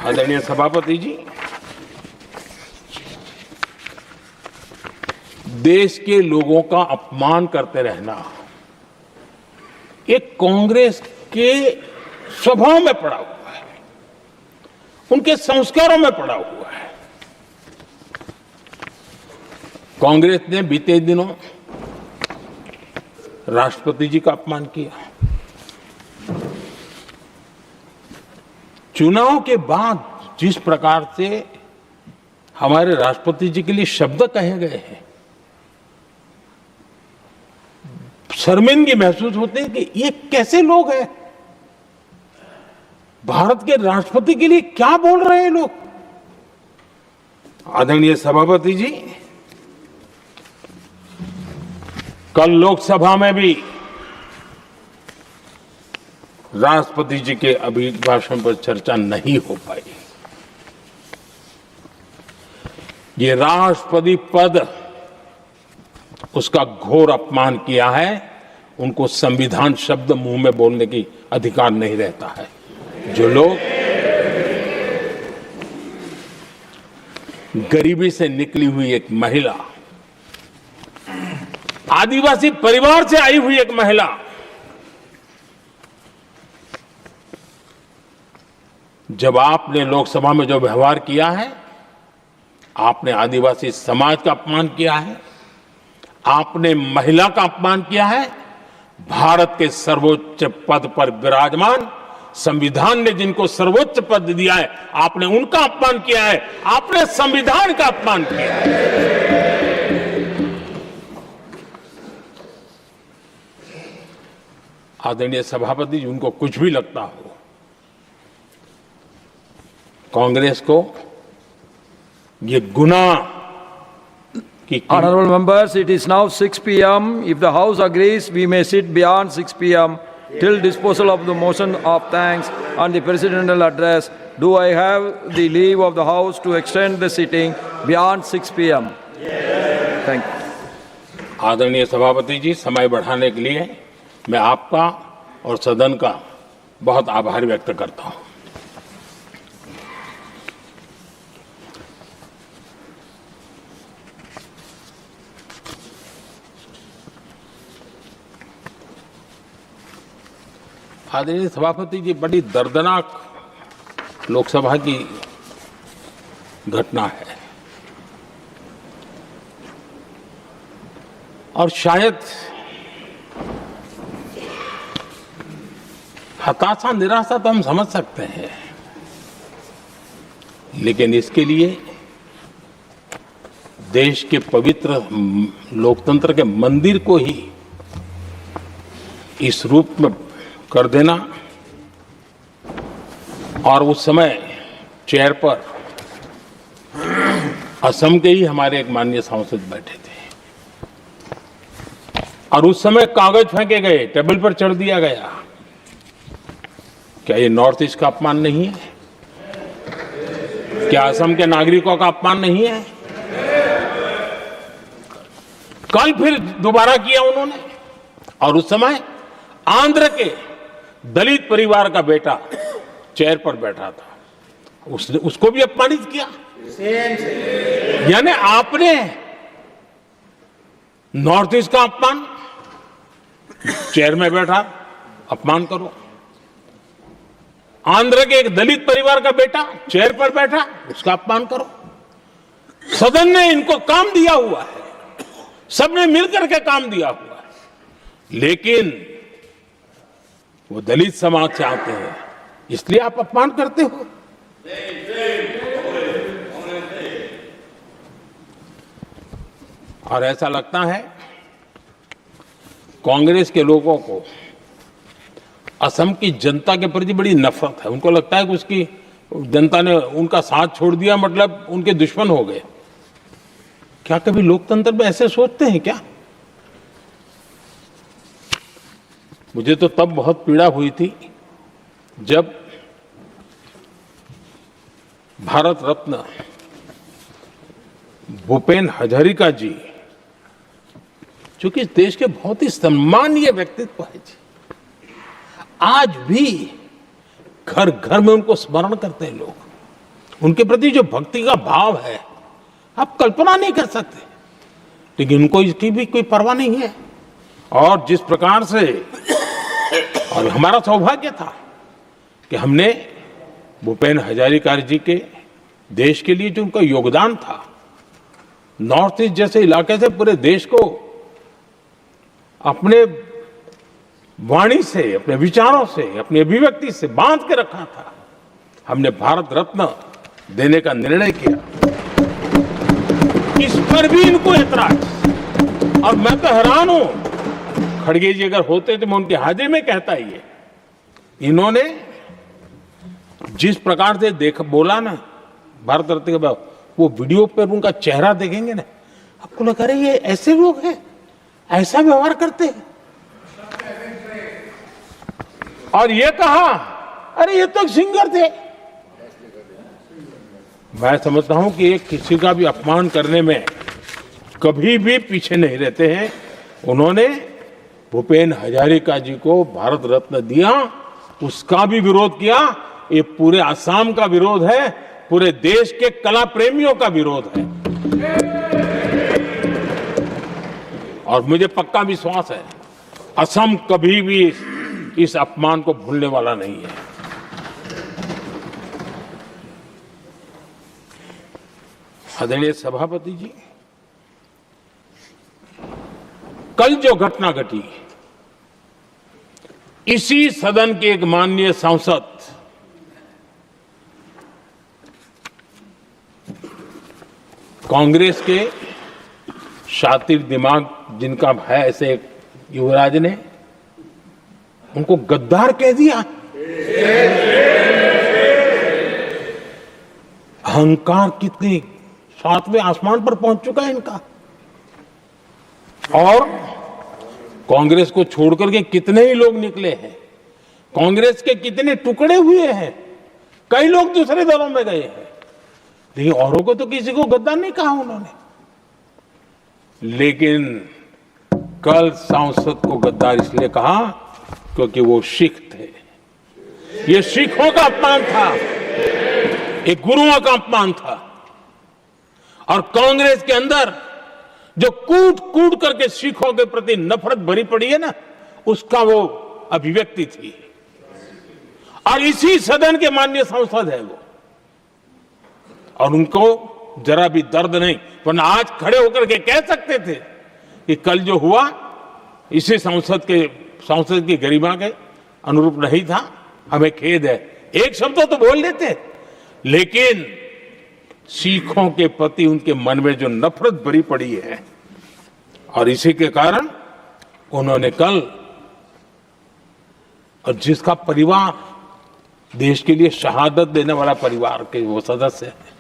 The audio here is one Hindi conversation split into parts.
आदरणीय सभापति जी, देश के लोगों का अपमान करते रहना एक कांग्रेस के स्वभाव में पड़ा हुआ है, उनके संस्कारों में पड़ा हुआ है। कांग्रेस ने बीते दिनों राष्ट्रपति जी का अपमान किया। चुनाव के बाद जिस प्रकार से हमारे राष्ट्रपति जी के लिए शब्द कहे गए हैं, शर्मिंदगी महसूस होती है कि ये कैसे लोग हैं। भारत के राष्ट्रपति के लिए क्या बोल रहे हैं लोग। आदरणीय सभापति जी, कल लोकसभा में भी राष्ट्रपति जी के अभिभाषण पर चर्चा नहीं हो पाई। ये राष्ट्रपति पद, उसका घोर अपमान किया है। उनको संविधान शब्द मुंह में बोलने की अधिकार नहीं रहता है। जो लोग गरीबी से निकली हुई एक महिला, आदिवासी परिवार से आई हुई एक महिला, जब आपने लोकसभा में जो व्यवहार किया है, आपने आदिवासी समाज का अपमान किया है, आपने महिला का अपमान किया है। भारत के सर्वोच्च पद पर विराजमान, संविधान ने जिनको सर्वोच्च पद दिया है, आपने उनका अपमान किया है। आपने संविधान का अपमान किया है। आदरणीय सभापति जी, उनको कुछ भी लगता हो, कांग्रेस को ये गुनाह की Honorable members, it is now 6 p.m. If the House agrees, we may sit beyond 6 p.m. till disposal of the motion of thanks and the presidential address. Do I have the leave of the House to extend the sitting beyond 6 p.m.? Yes. Thank you. आदरणीय सभापति जी, समय बढ़ाने के लिए मैं आपका और सदन का बहुत आभार व्यक्त करता हूं। आदरणीय सभापति जी, बड़ी दर्दनाक लोकसभा की घटना है और शायद हताशा, निराशा तो हम समझ सकते हैं, लेकिन इसके लिए देश के पवित्र लोकतंत्र के मंदिर को ही इस रूप में कर देना। और उस समय चेयर पर असम के ही हमारे एक माननीय सांसद बैठे थे और उस समय कागज फेंके गए, टेबल पर चढ़ दिया गया। क्या ये नॉर्थ ईस्ट का अपमान नहीं है? क्या असम के नागरिकों का अपमान नहीं है? कल फिर दोबारा किया उन्होंने और उस समय आंध्र के दलित परिवार का बेटा चेयर पर बैठा था, उसने उसको भी अपमानित किया। यानी आपने नॉर्थ ईस्ट का अपमान, चेयर में बैठा अपमान करो। आंध्र के एक दलित परिवार का बेटा चेयर पर बैठा, उसका अपमान करो। सदन ने इनको काम दिया हुआ है, सबने मिलकर के काम दिया हुआ है, लेकिन वो दलित समाज से आते हैं, इसलिए आप अपमान करते हो। और ऐसा लगता है कांग्रेस के लोगों को असम की जनता के प्रति बड़ी नफरत है। उनको लगता है कि उसकी जनता ने उनका साथ छोड़ दिया, मतलब उनके दुश्मन हो गए। क्या कभी लोकतंत्र में ऐसे सोचते हैं क्या? मुझे तो तब बहुत पीड़ा हुई थी जब भारत रत्न भूपेन हजारिका जी, जो कि देश के बहुत ही सम्मानीय व्यक्तित्व है जी, आज भी घर घर में उनको स्मरण करते हैं लोग। उनके प्रति जो भक्ति का भाव है आप कल्पना नहीं कर सकते, लेकिन उनको इसकी भी कोई परवाह नहीं है। और जिस प्रकार से, और हमारा सौभाग्य था कि हमने भूपेन हजारिका जी के देश के लिए जो उनका योगदान था, नॉर्थ ईस्ट जैसे इलाके से पूरे देश को अपने वाणी से, अपने विचारों से, अपनी अभिव्यक्ति से बांध के रखा था। हमने भारत रत्न देने का निर्णय किया, इस पर भी इनको ऐतराज। और मैं तो हैरान हूं, खड़गे जी अगर होते तो मैं उनकी हाजिरी में कहता ही है, इन्होंने जिस प्रकार से बोला ना भारत रत्न के बाद, वो वीडियो पर उनका चेहरा देखेंगे ना, आपको लगा रहे ये ऐसे लोग हैं, ऐसा व्यवहार करते हैं। और ये कहा, अरे ये तो सिंगर थे। मैं समझता हूं कि एक किसी का भी अपमान करने में कभी भी पीछे नहीं रहते हैं। उन्होंने भूपेन हजारिका जी को भारत रत्न दिया, उसका भी विरोध किया। ये पूरे असम का विरोध है, पूरे देश के कला प्रेमियों का विरोध है। और मुझे पक्का विश्वास है असम कभी भी इस अपमान को भूलने वाला नहीं है। आदरणीय सभापति जी, कल जो घटना घटी, इसी सदन के एक माननीय सांसद कांग्रेस के शातिर दिमाग जिनका है, ऐसे एक युवराज ने उनको गद्दार कह दिया। अहंकार कितनी 7वें आसमान पर पहुंच चुका है इनका। और कांग्रेस को छोड़कर के कितने ही लोग निकले हैं, कांग्रेस के कितने टुकड़े हुए हैं, कई लोग दूसरे दलों में गए हैं, लेकिन औरों को तो किसी को गद्दार नहीं कहा उन्होंने। लेकिन कल सांसद को गद्दार इसलिए कहा क्योंकि वो सिख थे। ये सिखों का अपमान था, एक गुरुओं का अपमान था। और कांग्रेस के अंदर जो कूट कूट करके सिखों के प्रति नफरत भरी पड़ी है ना, उसका वो अभिव्यक्ति थी। और इसी सदन के माननीय सांसद है वो, और उनको जरा भी दर्द नहीं, वरना आज खड़े होकर के कह सकते थे कि कल जो हुआ इसी सांसद की गरिमा के अनुरूप नहीं था, हमें खेद है, एक शब्द तो बोल देते। लेकिन सिखों के प्रति उनके मन में जो नफरत भरी पड़ी है, और इसी के कारण उन्होंने कल, और जिसका परिवार देश के लिए शहादत देने वाला परिवार के वो सदस्य हैं,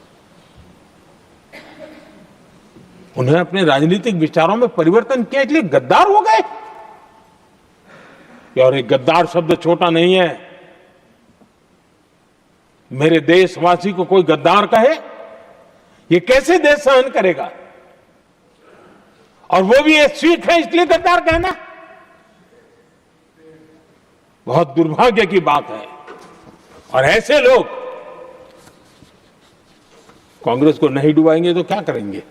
उन्होंने अपने राजनीतिक विचारों में परिवर्तन किया, इसलिए गद्दार हो गए। और एक गद्दार शब्द छोटा नहीं है। मेरे देशवासी को कोई गद्दार कहे, ये कैसे देश सहन करेगा? और वो भी एक सिख है इसलिए गद्दार कहना बहुत दुर्भाग्य की बात है। और ऐसे लोग कांग्रेस को नहीं डुबाएंगे तो क्या करेंगे?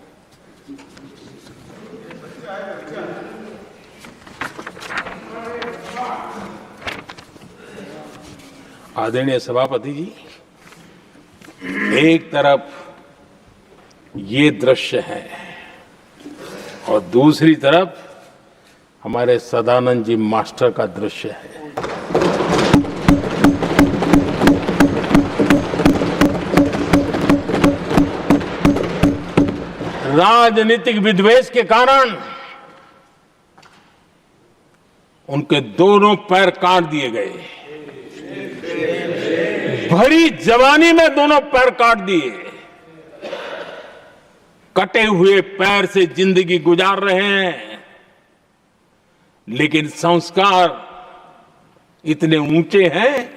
आदरणीय सभापति जी, एक तरफ ये दृश्य है और दूसरी तरफ हमारे सदानंद जी मास्टर का दृश्य है। राजनीतिक विद्वेष के कारण उनके दोनों पैर काट दिए गए। भरी जवानी में दोनों पैर काट दिए। कटे हुए पैर से जिंदगी गुजार रहे हैं, लेकिन संस्कार इतने ऊंचे हैं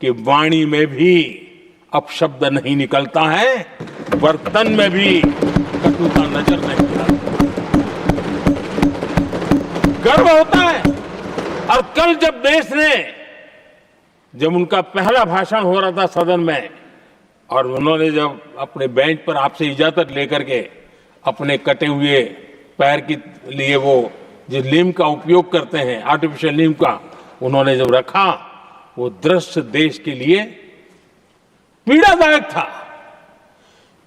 कि वाणी में भी अपशब्द नहीं निकलता है, बर्तन में भी कटुता नजर नहीं आती। गर्व होता है। और कल जब देश ने, जब उनका पहला भाषण हो रहा था सदन में, और उन्होंने जब अपने बेंच पर आपसे इजाजत लेकर के अपने कटे हुए पैर के लिए वो जो नीम का उपयोग करते हैं, आर्टिफिशियल नीम का, उन्होंने जब रखा, वो दृश्य देश के लिए पीड़ादायक था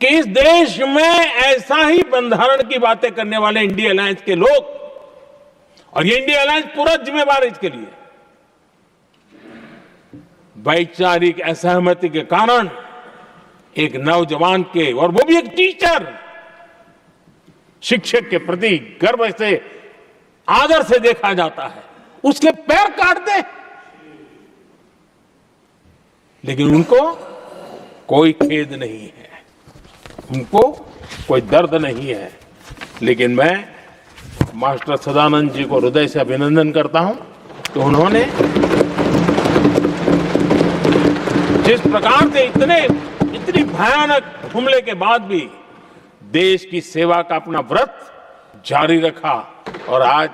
कि इस देश में ऐसा ही बंधारण की बातें करने वाले इंडिया अलायंस के लोग, और ये इंडिया अलायंस पूरा जिम्मेवार है इसके लिए, वैचारिक असहमति के कारण एक नौजवान के, और वो भी एक टीचर, शिक्षक के प्रति गर्व से, आदर से देखा जाता है, उसके पैर काट दे, लेकिन उनको कोई खेद नहीं है, उनको कोई दर्द नहीं है। लेकिन मैं मास्टर सदानंद जी को हृदय से अभिनंदन करता हूं कि उन्होंने जिस प्रकार से इतनी भयानक हमले के बाद भी देश की सेवा का अपना व्रत जारी रखा और आज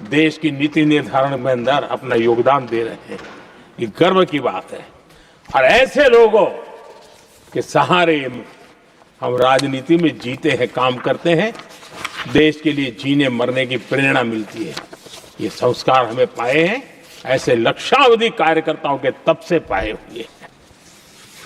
देश की नीति निर्धारण में अंदर अपना योगदान दे रहे हैं। ये गर्व की बात है और ऐसे लोगों के सहारे हम राजनीति में जीते हैं, काम करते हैं, देश के लिए जीने मरने की प्रेरणा मिलती है। ये संस्कार हमें पाए हैं ऐसे लक्षावधि कार्यकर्ताओं के तब से पाए हुए।